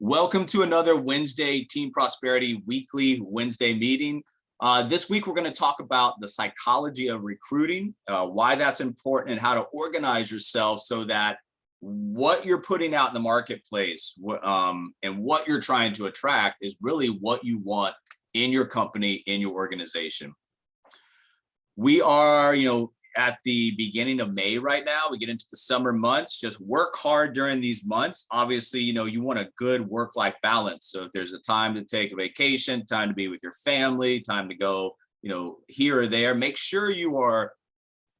Welcome to another Wednesday Team Prosperity Weekly Wednesday meeting. This week, we're going to talk about the psychology of recruiting, why that's important, and how to organize yourself so that what you're putting out in the marketplace and what you're trying to attract is really what you want in your company, in your organization. We are, at the beginning of May right now. We get into the summer months. Just work hard during these months. Obviously, you want a good work-life balance. So if there's a time to take a vacation, time to be with your family, time to go, here or there, make sure you are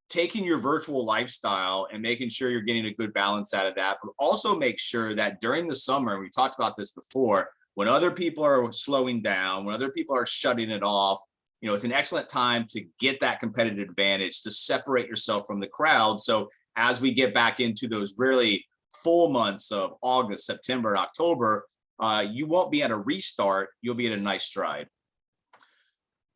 taking your virtual lifestyle and making sure you're getting a good balance out of that. But also make sure that during the summer, we talked about this before, when other people are slowing down, when other people are shutting it off, it's an excellent time to get that competitive advantage, to separate yourself from the crowd. So as we get back into those really full months of August, September, October, you won't be at a restart, you'll be at a nice stride.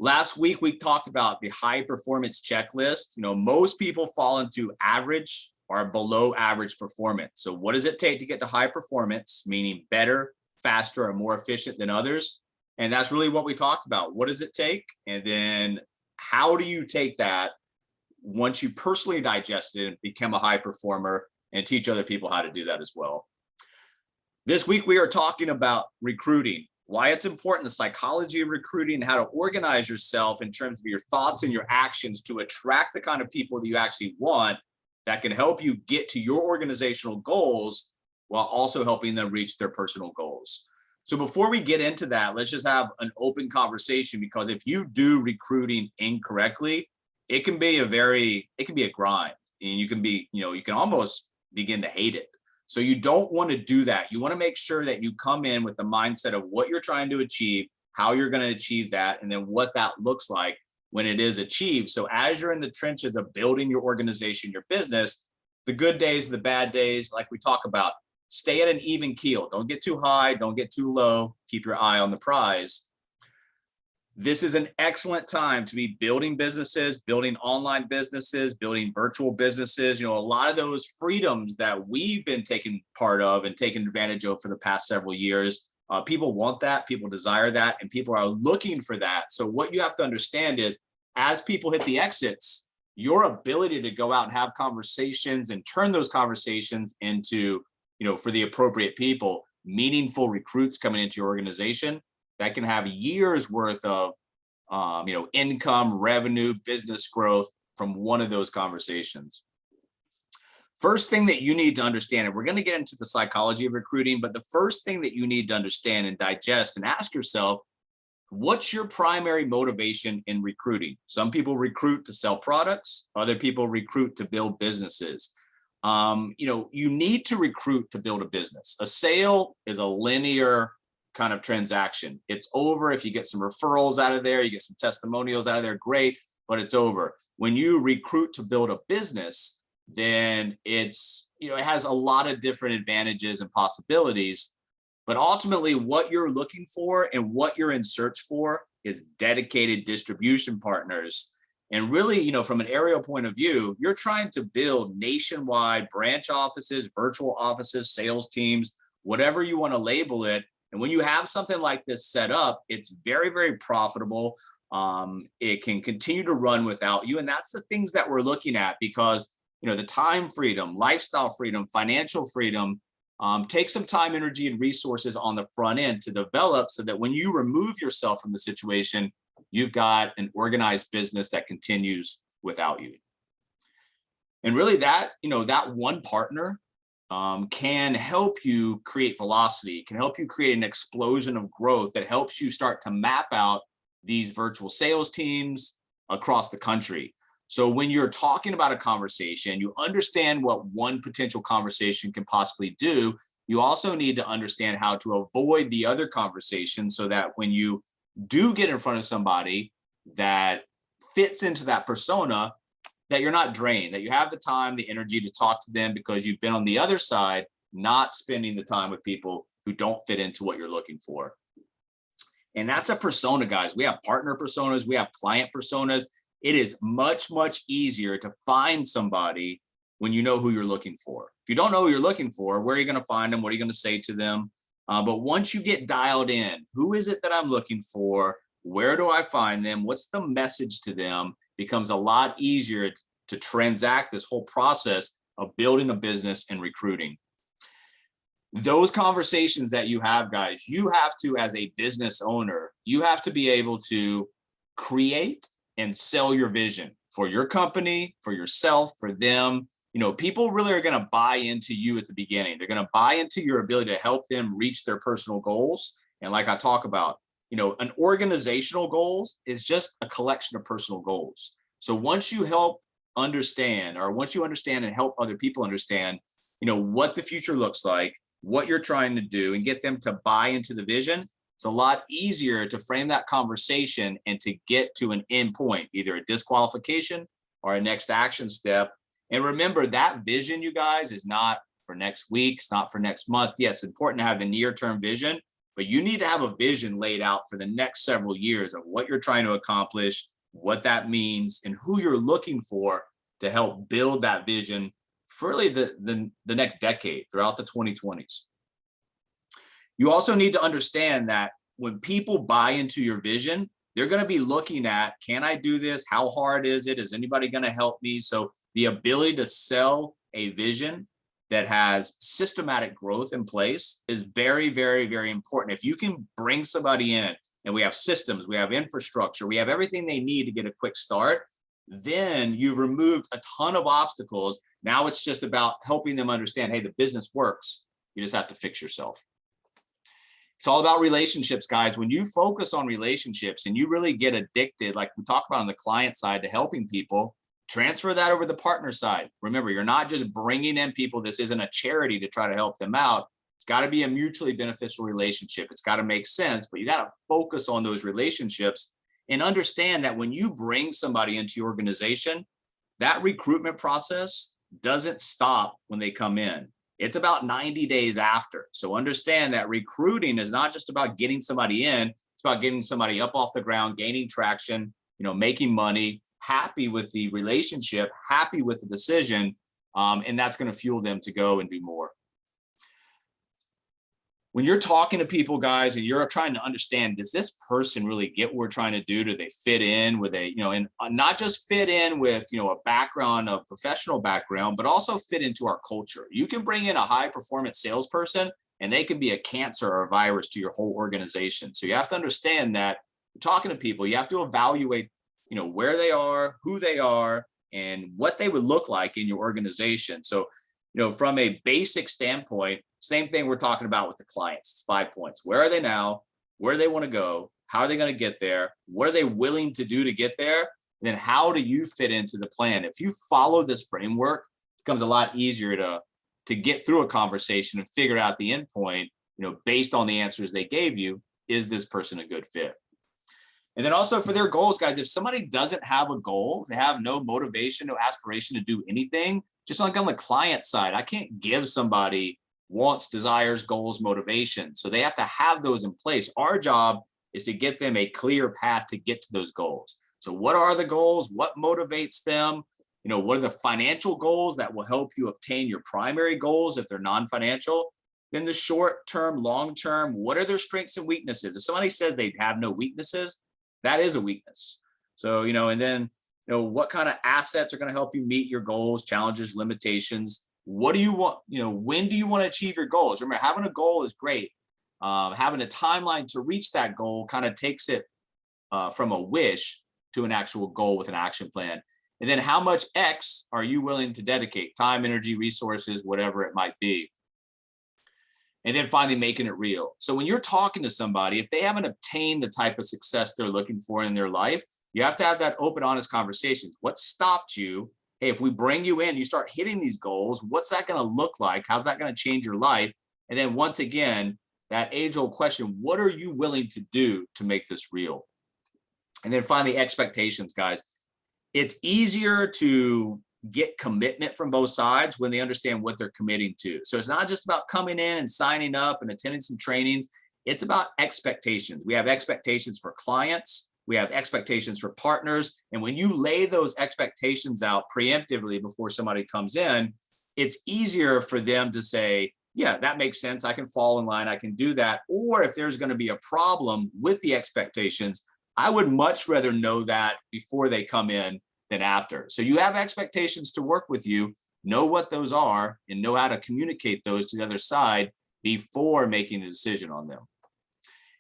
Last week, we talked about the high performance checklist. Most people fall into average or below average performance. So what does it take to get to high performance, meaning better, faster, or more efficient than others? And that's really what we talked about. What does it take? And then how do you take that once you personally digest it and become a high performer and teach other people how to do that as well? This week, we are talking about recruiting, why it's important, the psychology of recruiting, and how to organize yourself in terms of your thoughts and your actions to attract the kind of people that you actually want that can help you get to your organizational goals while also helping them reach their personal goals. So before we get into that, let's just have an open conversation, because if you do recruiting incorrectly, it can be a grind, and you can almost begin to hate it. So you don't want to do that. You want to make sure that you come in with the mindset of what you're trying to achieve, how you're going to achieve that, and then what that looks like when it is achieved. So as you're in the trenches of building your organization, your business, the good days, the bad days, like we talk about, stay at an even keel. Don't get too high, don't get too low. Keep your eye on the prize. This is an excellent time to be building businesses, building online businesses, building virtual businesses. A lot of those freedoms that we've been taking part of and taking advantage of for the past several years, people want that, people desire that, and people are looking for that. So what you have to understand is, as people hit the exits, your ability to go out and have conversations and turn those conversations into, for the appropriate people, meaningful recruits coming into your organization that can have years worth of, income, revenue, business growth from one of those conversations. First thing that you need to understand, and we're going to get into the psychology of recruiting, but the first thing that you need to understand and digest and ask yourself, what's your primary motivation in recruiting? Some people recruit to sell products, other people recruit to build businesses. You need to recruit to build a business. A sale is a linear kind of transaction. It's over if you get some referrals out of there, you get some testimonials out of there, great, but it's over. When you recruit to build a business, then it has a lot of different advantages and possibilities. But ultimately, what you're looking for and what you're in search for is dedicated distribution partners. And really, from an aerial point of view, you're trying to build nationwide branch offices, virtual offices, sales teams, whatever you want to label it. And when you have something like this set up, it's very, very profitable. It can continue to run without you. And that's the things that we're looking at, because, the time freedom, lifestyle freedom, financial freedom, take some time, energy, and resources on the front end to develop, so that when you remove yourself from the situation, you've got an organized business that continues without you. And really that one partner can help you create velocity, can help you create an explosion of growth that helps you start to map out these virtual sales teams across the country. So when you're talking about a conversation, you understand what one potential conversation can possibly do. You also need to understand how to avoid the other conversation, so that when you do get in front of somebody that fits into that persona, that you're not drained, that you have the time, the energy to talk to them, because you've been on the other side, not spending the time with people who don't fit into what you're looking for. And that's a persona, guys. We have partner personas, we have client personas. It is much, much easier to find somebody when you know who you're looking for. If you don't know who you're looking for, where are you going to find them? What are you going to say to them? But once you get dialed in, who is it that I'm looking for? Where do I find them? What's the message to them? Becomes a lot easier to transact this whole process of building a business and recruiting. Those conversations that you have, guys, you have to, as a business owner, you have to be able to create and sell your vision for your company, for yourself, for them. People really are going to buy into you at the beginning. They're going to buy into your ability to help them reach their personal goals. And like I talk about, an organizational goals is just a collection of personal goals. So once you understand and help other people understand, what the future looks like, what you're trying to do, and get them to buy into the vision, it's a lot easier to frame that conversation and to get to an end point, either a disqualification or a next action step. And remember, that vision, you guys, is not for next week. It's not for next month. Yeah, it's important to have a near-term vision, but you need to have a vision laid out for the next several years of what you're trying to accomplish, what that means, and who you're looking for to help build that vision for really the next decade, throughout the 2020s. You also need to understand that when people buy into your vision, they're going to be looking at, can I do this? How hard is it? Is anybody going to help me? So the ability to sell a vision that has systematic growth in place is very, very, very important. If you can bring somebody in, and we have systems, we have infrastructure, we have everything they need to get a quick start, then you've removed a ton of obstacles. Now it's just about helping them understand, hey, the business works. You just have to fix yourself. It's all about relationships, guys. When you focus on relationships and you really get addicted, like we talk about on the client side, to helping people, transfer that over the partner side. Remember, you're not just bringing in people. This isn't a charity to try to help them out. It's got to be a mutually beneficial relationship. It's got to make sense, but you got to focus on those relationships and understand that when you bring somebody into your organization, that recruitment process doesn't stop when they come in. It's about 90 days after. So understand that recruiting is not just about getting somebody in. It's about getting somebody up off the ground, gaining traction, making money, happy with the relationship, happy with the decision, and that's going to fuel them to go and do more. When you're talking to people, guys, and you're trying to understand, does this person really get what we're trying to do? Do they fit in with and not just fit in with, a background, a professional background, but also fit into our culture. You can bring in a high performance salesperson and they can be a cancer or a virus to your whole organization. So you have to understand that you're talking to people, you have to evaluate, where they are, who they are, and what they would look like in your organization. So, from a basic standpoint, same thing we're talking about with the clients. It's 5 points. Where are they now? Where do they want to go? How are they going to get there? What are they willing to do to get there? And then how do you fit into the plan? If you follow this framework, it becomes a lot easier to get through a conversation and figure out the end point, based on the answers they gave you. Is this person a good fit? And then also for their goals, guys, if somebody doesn't have a goal, they have no motivation, no aspiration to do anything, just like on the client side, I can't give somebody wants, desires, goals, motivation. So they have to have those in place. Our job is to get them a clear path to get to those goals. So what are the goals? What motivates them? What are the financial goals that will help you obtain your primary goals if they're non-financial? Then the short term, long term, what are their strengths and weaknesses? If somebody says they have no weaknesses, that is a weakness. So, and then, what kind of assets are going to help you meet your goals, challenges, limitations? What do you want? When do you want to achieve your goals? Remember, having a goal is great. Having a timeline to reach that goal kind of takes it from a wish to an actual goal with an action plan. And then how much X are you willing to dedicate? Time, energy, resources, whatever it might be. And then finally, making it real. So when you're talking to somebody, if they haven't obtained the type of success they're looking for in their life, you have to have that open, honest conversations. What stopped you? Hey, if we bring you in, you start hitting these goals, what's that going to look like? How's that going to change your life? And then once again, that age-old question, what are you willing to do to make this real? And then finally, expectations, guys. It's easier to get commitment from both sides when they understand what they're committing to. So it's not just about coming in and signing up and attending some trainings. It's about expectations. We have expectations for clients. We have expectations for partners. And when you lay those expectations out preemptively before somebody comes in, it's easier for them to say, yeah, that makes sense. I can fall in line. I can do that. Or if there's going to be a problem with the expectations, I would much rather know that before they come in than after. So you have expectations to work with you, know what those are, and know how to communicate those to the other side before making a decision on them.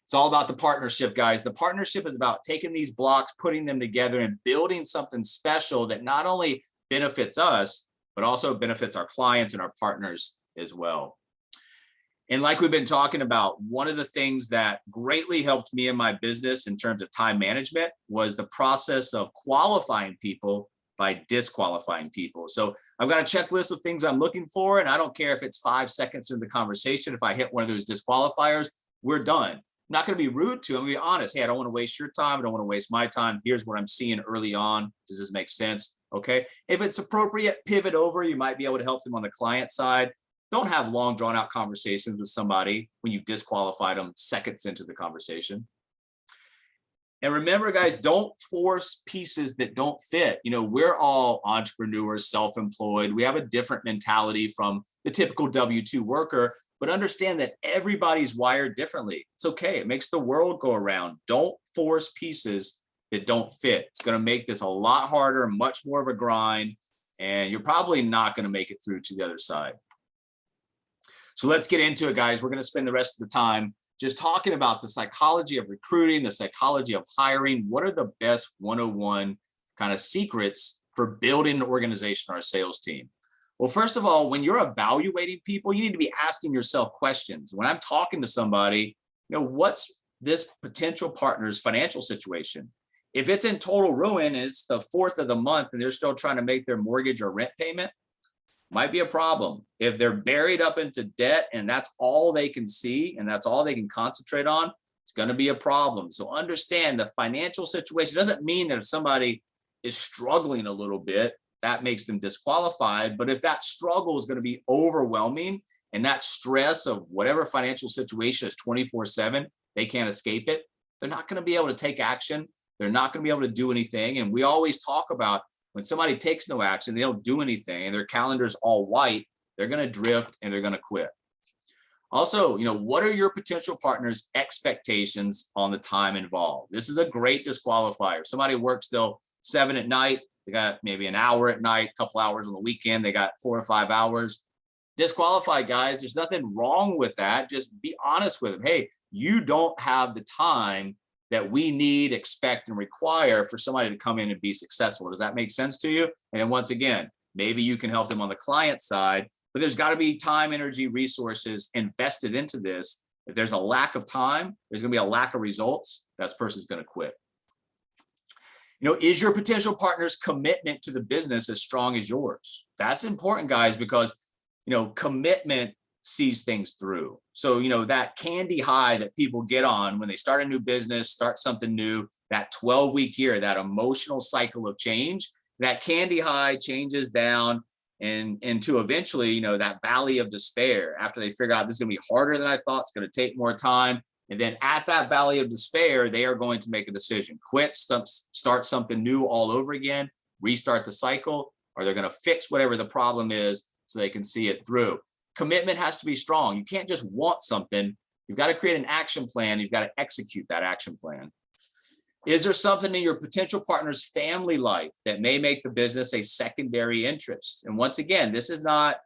It's all about the partnership, guys. The partnership is about taking these blocks, putting them together, and building something special that not only benefits us, but also benefits our clients and our partners as well. And like we've been talking about, one of the things that greatly helped me in my business in terms of time management was the process of qualifying people by disqualifying people. So I've got a checklist of things I'm looking for, and I don't care if it's 5 seconds in the conversation. If I hit one of those disqualifiers, we're done. I'm not going to be rude to them. I'm going to be honest. Hey, I don't want to waste your time. I don't want to waste my time. Here's what I'm seeing early on. Does this make sense? Okay. If it's appropriate, pivot over. You might be able to help them on the client side. Don't have long drawn out conversations with somebody when you disqualified them seconds into the conversation. And remember, guys, don't force pieces that don't fit. You know, we're all entrepreneurs, self-employed. We have a different mentality from the typical W-2 worker, but understand that everybody's wired differently. It's okay. It makes the world go around. Don't force pieces that don't fit. It's going to make this a lot harder, much more of a grind, and you're probably not going to make it through to the other side. So let's get into it, guys. We're going to spend the rest of the time just talking about the psychology of recruiting, the psychology of hiring. What are the best 101 kind of secrets for building an organization or a sales team? Well, first of all, when you're evaluating people, you need to be asking yourself questions. When I'm talking to somebody, you know, what's this potential partner's financial situation? If it's in total ruin and it's the 4th of the month and they're still trying to make their mortgage or rent payment, might be a problem. If they're buried up into debt and that's all they can see and that's all they can concentrate on, it's going to be a problem. So understand the financial situation doesn't mean that if somebody is struggling a little bit, that makes them disqualified. But if that struggle is going to be overwhelming and that stress of whatever financial situation is 24/7, they can't escape it, they're not going to be able to take action. They're not going to be able to do anything. And we always talk about when somebody takes no action, they don't do anything, and their calendar's all white, they're going to drift and they're going to quit. Also, you know, what are your potential partners' expectations on the time involved? This is a great disqualifier. Somebody works till 7 at night, they got maybe an hour at night, a couple hours on the weekend, they got 4 or 5 hours. Disqualified, guys. There's nothing wrong with that. Just be honest with them. Hey, you don't have the time that we need, expect, and require for somebody to come in and be successful. Does that make sense to you? And then once again, maybe you can help them on the client side, but there's got to be time, energy, resources invested into this. If there's a lack of time, there's going to be a lack of results. That person's going to quit. You know, is your potential partner's commitment to the business as strong as yours? That's important, guys, because, you know, commitment sees things through. So, you know, that candy high that people get on when they start a new business, start something new, that 12-week year, that emotional cycle of change, that candy high changes down and into eventually, you know, that valley of despair after they figure out this is going to be harder than I thought, it's going to take more time. And then at that valley of despair, they are going to make a decision, quit, start something new all over again, restart the cycle, or they're going to fix whatever the problem is so they can see it through. Commitment has to be strong. You can't just want something. You've got to create an action plan. You've got to execute that action plan. Is there something in your potential partner's family life that may make the business a secondary interest? And once again, this is not,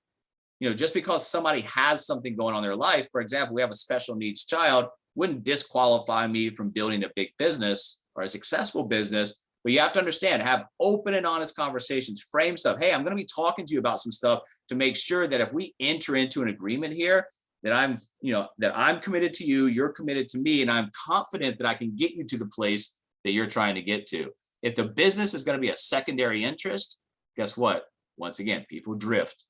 you know, just because somebody has something going on in their life. For example, we have a special needs child, wouldn't disqualify me from building a big business or a successful business. But you have to understand, have open and honest conversations, frame stuff. Hey, I'm going to be talking to you about some stuff to make sure that if we enter into an agreement here, that I'm, you know, that I'm committed to you, you're committed to me, and I'm confident that I can get you to the place that you're trying to get to. If the business is going to be a secondary interest, guess what? Once again, people drift.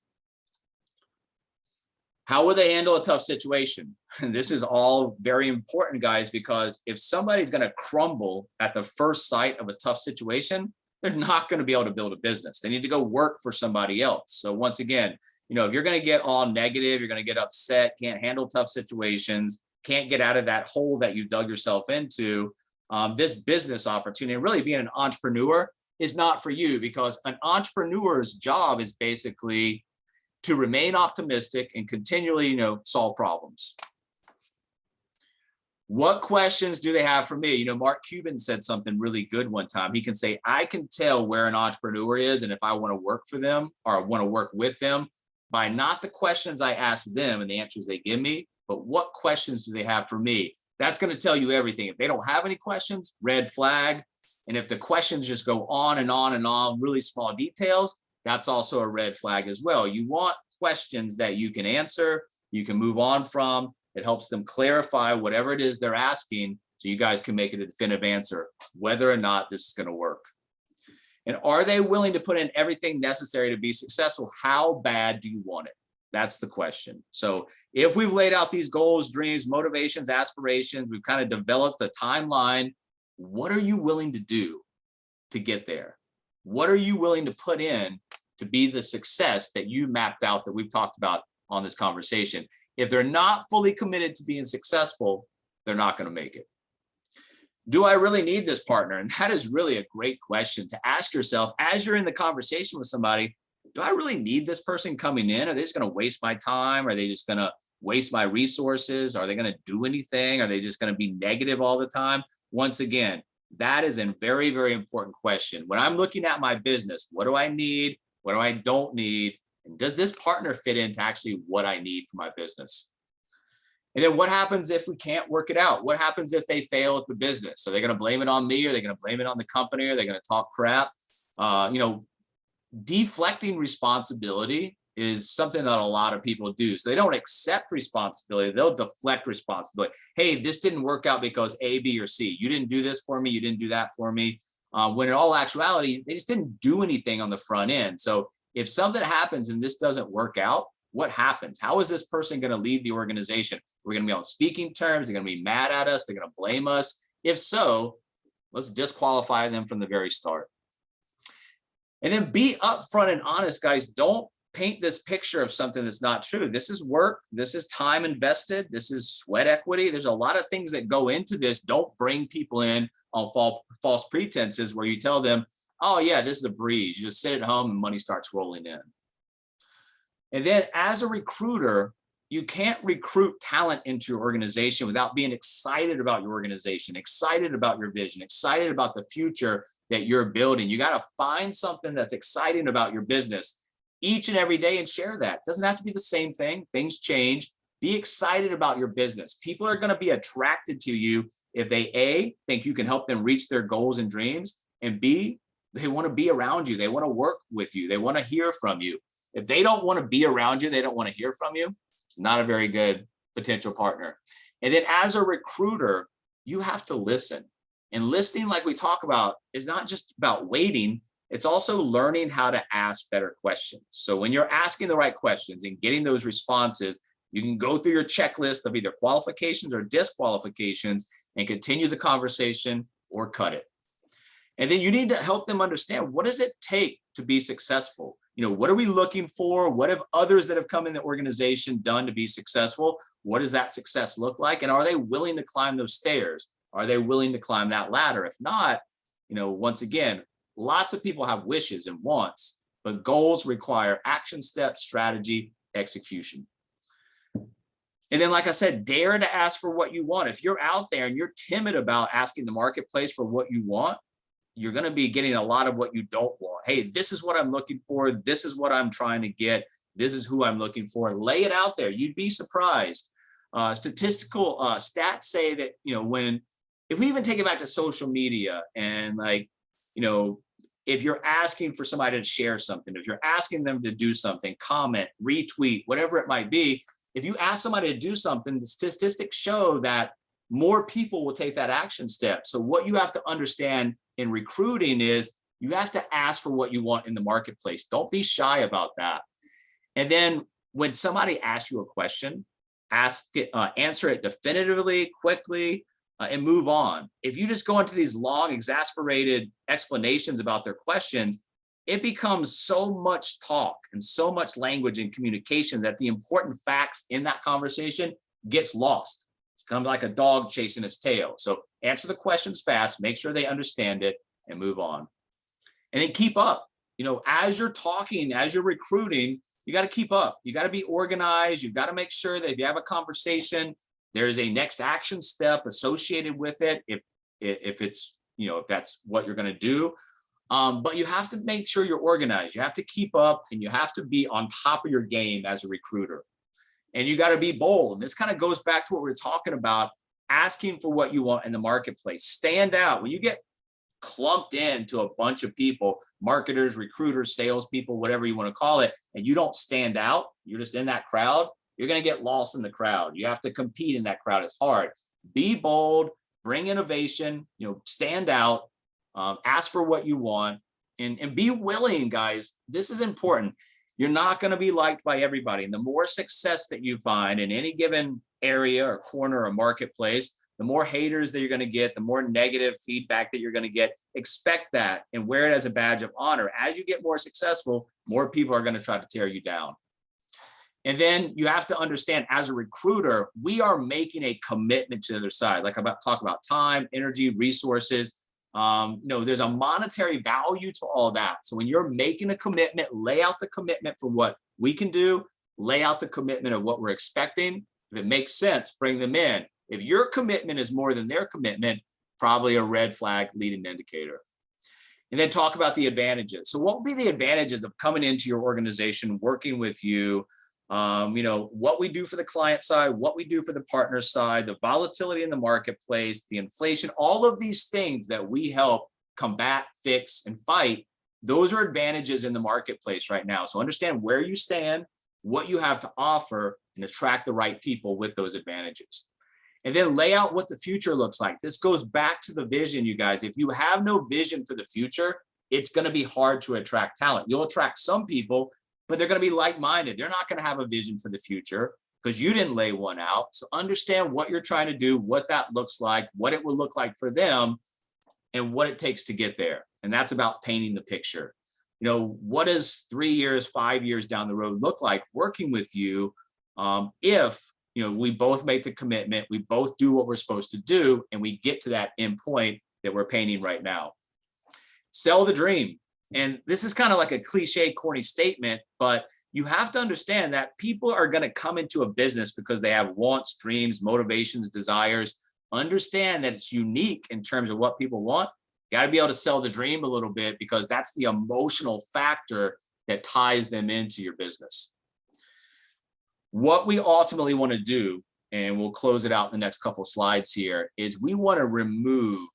How will they handle a tough situation? This is all very important, guys, because if somebody's going to crumble at the first sight of a tough situation, they're not going to be able to build a business. They need to go work for somebody else. So once again, you know, if you're going to get all negative, you're going to get upset, can't handle tough situations, can't get out of that hole that you dug yourself into, this business opportunity, and really being an entrepreneur is not for you, because an entrepreneur's job is basically to remain optimistic and continually, solve problems. What questions do they have for me? Mark Cuban said something really good one time. He can say, I can tell where an entrepreneur is and if I want to work for them or want to work with them by not the questions I ask them and the answers they give me, but what questions do they have for me? That's going to tell you everything. If they don't have any questions, red flag. And if the questions just go on and on and on, really small details, that's also a red flag as well. You want questions that you can answer, you can move on from. It helps them clarify whatever it is they're asking so you guys can make it a definitive answer, whether or not this is going to work. And are they willing to put in everything necessary to be successful? How bad do you want it? That's the question. So if we've laid out these goals, dreams, motivations, aspirations, we've kind of developed a timeline, what are you willing to do to get there? What are you willing to put in to be the success that you mapped out that we've talked about on this conversation? If they're not fully committed to being successful, they're not going to make it. Do I really need this partner? And that is really a great question to ask yourself as you're in the conversation with somebody. Do I really need this person coming in? Are they just going to waste my time? Are they just going to waste my resources? Are they going to do anything? Are they just going to be negative all the time? Once again, that is a very, very important question. When I'm looking at my business, what do I need? What do I don't need? And does this partner fit into actually what I need for my business? And then what happens if we can't work it out? What happens if they fail at the business? Are they going to blame it on me? Are they going to blame it on the company? Are they going to talk crap? Deflecting responsibility is something that a lot of people do. So they don't accept responsibility. They'll deflect responsibility. Hey, this didn't work out because A, B, or C. You didn't do this for me. You didn't do that for me. When in all actuality, they just didn't do anything on the front end. So if something happens and this doesn't work out, what happens? How is this person going to leave the organization? We're going to be on speaking terms. They're going to be mad at us. They're going to blame us. If so, let's disqualify them from the very start. And then be upfront and honest, guys. Don't paint this picture of something that's not true. This is work. This is time invested. This is sweat equity. There's a lot of things that go into this. Don't bring people in on false pretenses where you tell them, oh yeah, this is a breeze. You just sit at home and money starts rolling in. And then as a recruiter, you can't recruit talent into your organization without being excited about your organization, excited about your vision, excited about the future that you're building. You got to find something that's exciting about your business each and every day and share that. It doesn't have to be the same thing. Things change. Be excited about your business. People are going to be attracted to you if they A, think you can help them reach their goals and dreams, and B, they want to be around you. They want to work with you. They want to hear from you. If they don't want to be around you, they don't want to hear from you, it's not a very good potential partner. And then as a recruiter, you have to listen. And listening, like we talk about, is not just about waiting. It's also learning how to ask better questions. So when you're asking the right questions and getting those responses, you can go through your checklist of either qualifications or disqualifications and continue the conversation or cut it. And then you need to help them understand, what does it take to be successful? What are we looking for? What have others that have come in the organization done to be successful? What does that success look like? And are they willing to climb those stairs? Are they willing to climb that ladder? If not, once again, lots of people have wishes and wants, but goals require action steps, strategy, execution. And then, like I said, dare to ask for what you want. If you're out there and you're timid about asking the marketplace for what you want, you're going to be getting a lot of what you don't want. Hey, this is what I'm looking for. This is what I'm trying to get. This is who I'm looking for. Lay it out there. You'd be surprised. Statistical stats say that, if we even take it back to social media and if you're asking for somebody to share something, if you're asking them to do something, comment, retweet, whatever it might be, if you ask somebody to do something, the statistics show that more people will take that action step. So what you have to understand in recruiting is you have to ask for what you want in the marketplace. Don't be shy about that. And then when somebody asks you a question, answer it definitively, quickly, and move on. If you just go into these long, exasperated explanations about their questions, it becomes so much talk and so much language and communication that the important facts in that conversation gets lost. It's kind of like a dog chasing its tail. So answer the questions fast, make sure they understand it, and move on. And then keep up. As you're talking, as you're recruiting, you got to keep up. You got to be organized. You've got to make sure that if you have a conversation, there's a next action step associated with it. If it's, if that's what you're going to do. But you have to make sure you're organized. You have to keep up, and you have to be on top of your game as a recruiter. And you got to be bold. And this kind of goes back to what we were talking about, asking for what you want in the marketplace. Stand out. When you get clumped into a bunch of people, marketers, recruiters, salespeople, whatever you want to call it, and you don't stand out, you're just in that crowd, you're going to get lost in the crowd. You have to compete in that crowd. It's hard. Be bold, bring innovation, stand out, ask for what you want, and be willing, guys. This is important. You're not going to be liked by everybody. And the more success that you find in any given area or corner or marketplace, the more haters that you're going to get, the more negative feedback that you're going to get. Expect that and wear it as a badge of honor. As you get more successful, more people are going to try to tear you down. And then you have to understand, as a recruiter, we are making a commitment to the other side. Like talk about time, energy, resources. There's a monetary value to all that. So when you're making a commitment, lay out the commitment for what we can do, lay out the commitment of what we're expecting. If it makes sense, bring them in. If your commitment is more than their commitment, probably a red flag leading indicator. And then talk about the advantages. So what would be the advantages of coming into your organization, working with you? What we do for the client side, what we do for the partner side, the volatility in the marketplace, the inflation, all of these things that we help combat, fix, and fight. Those are advantages in the marketplace right now. So understand where you stand, what you have to offer, and attract the right people with those advantages. And then lay out what the future looks like. This goes back to the vision, you guys. If you have no vision for the future, it's going to be hard to attract talent. You'll attract some people, but they're going to be like-minded. They're not going to have a vision for the future because you didn't lay one out. So understand what you're trying to do, what that looks like, what it will look like for them, and what it takes to get there. And that's about painting the picture. What does 3 years, 5 years down the road look like working with you if we both make the commitment, we both do what we're supposed to do, and we get to that end point that we're painting right now. Sell the dream. And this is kind of like a cliche, corny statement, but you have to understand that people are going to come into a business because they have wants, dreams, motivations, desires. Understand that it's unique in terms of what people want. You got to be able to sell the dream a little bit, because that's the emotional factor that ties them into your business. What we ultimately want to do, and we'll close it out in the next couple of slides here, is we want to remove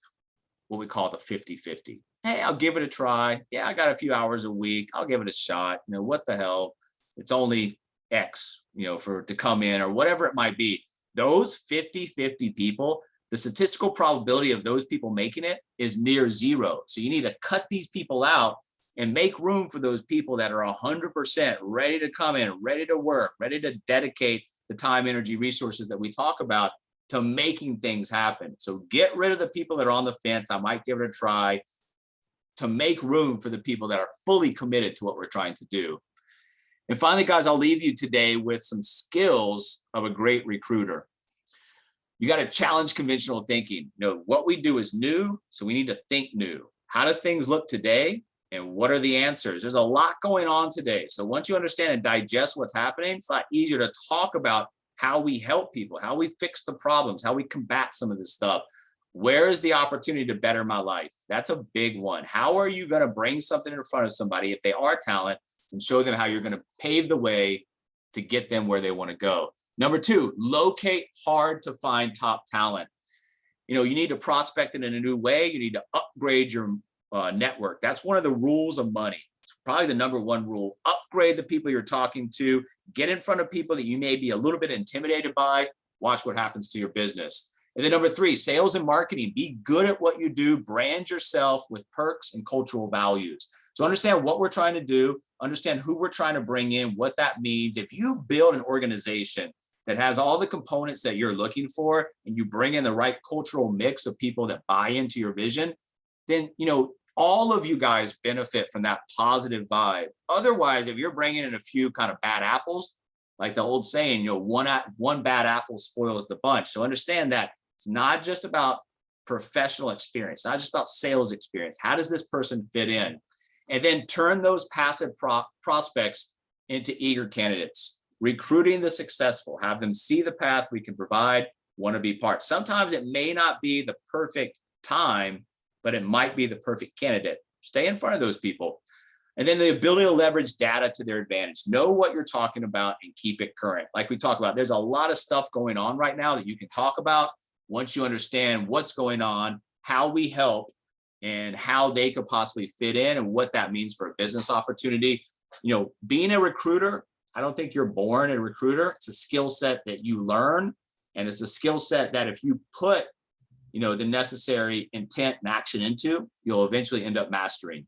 what we call the 50-50. Hey, I'll give it a try. Yeah, I got a few hours a week. I'll give it a shot. What the hell? It's only X, for to come in, or whatever it might be. Those 50-50 people, the statistical probability of those people making it is near zero. So you need to cut these people out and make room for those people that are 100% ready to come in, ready to work, ready to dedicate the time, energy, resources that we talk about to making things happen. So get rid of the people that are on the fence. I might give it a try, to make room for the people that are fully committed to what we're trying to do. And finally, guys, I'll leave you today with some skills of a great recruiter. You got to challenge conventional thinking. What we do is new, so we need to think new. How do things look today? And what are the answers? There's a lot going on today. So once you understand and digest what's happening, it's a lot easier to talk about how we help people, how we fix the problems, how we combat some of this stuff. Where is the opportunity to better my life? That's a big one. How are you going to bring something in front of somebody if they are talent, and show them how you're going to pave the way to get them where they want to go? Number 2, locate hard to find top talent. You need to prospect it in a new way. You need to upgrade your network. That's one of the rules of money. It's probably the number 1 rule. Upgrade the people you're talking to. Get in front of people that you may be a little bit intimidated by. Watch what happens to your business. And then number 3, sales and marketing. Be good at what you do. Brand yourself with perks and cultural values. So understand what we're trying to do. Understand who we're trying to bring in, what that means. If you build an organization that has all the components that you're looking for, and you bring in the right cultural mix of people that buy into your vision, then, all of you guys benefit from that positive vibe. Otherwise, if you're bringing in a few kind of bad apples, like the old saying, one bad apple spoils the bunch. So understand that it's not just about professional experience, not just about sales experience. How does this person fit in? And then turn those passive prospects into eager candidates. Recruiting the successful, have them see the path we can provide, want to be part. Sometimes it may not be the perfect time, but it might be the perfect candidate. Stay in front of those people. And then the ability to leverage data to their advantage. Know what you're talking about and keep it current. Like we talked about, there's a lot of stuff going on right now that you can talk about once you understand what's going on, how we help, and how they could possibly fit in and what that means for a business opportunity. You know, being a recruiter, I don't think you're born a recruiter. It's a skill set that you learn. And it's a skill set that if you put, the necessary intent and action into, you'll eventually end up mastering.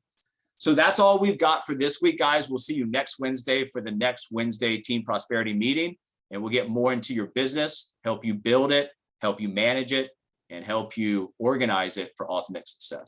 So that's all we've got for this week, guys. We'll see you next Wednesday for the next Wednesday Team Prosperity meeting. And we'll get more into your business, help you build it, help you manage it, and help you organize it for ultimate success.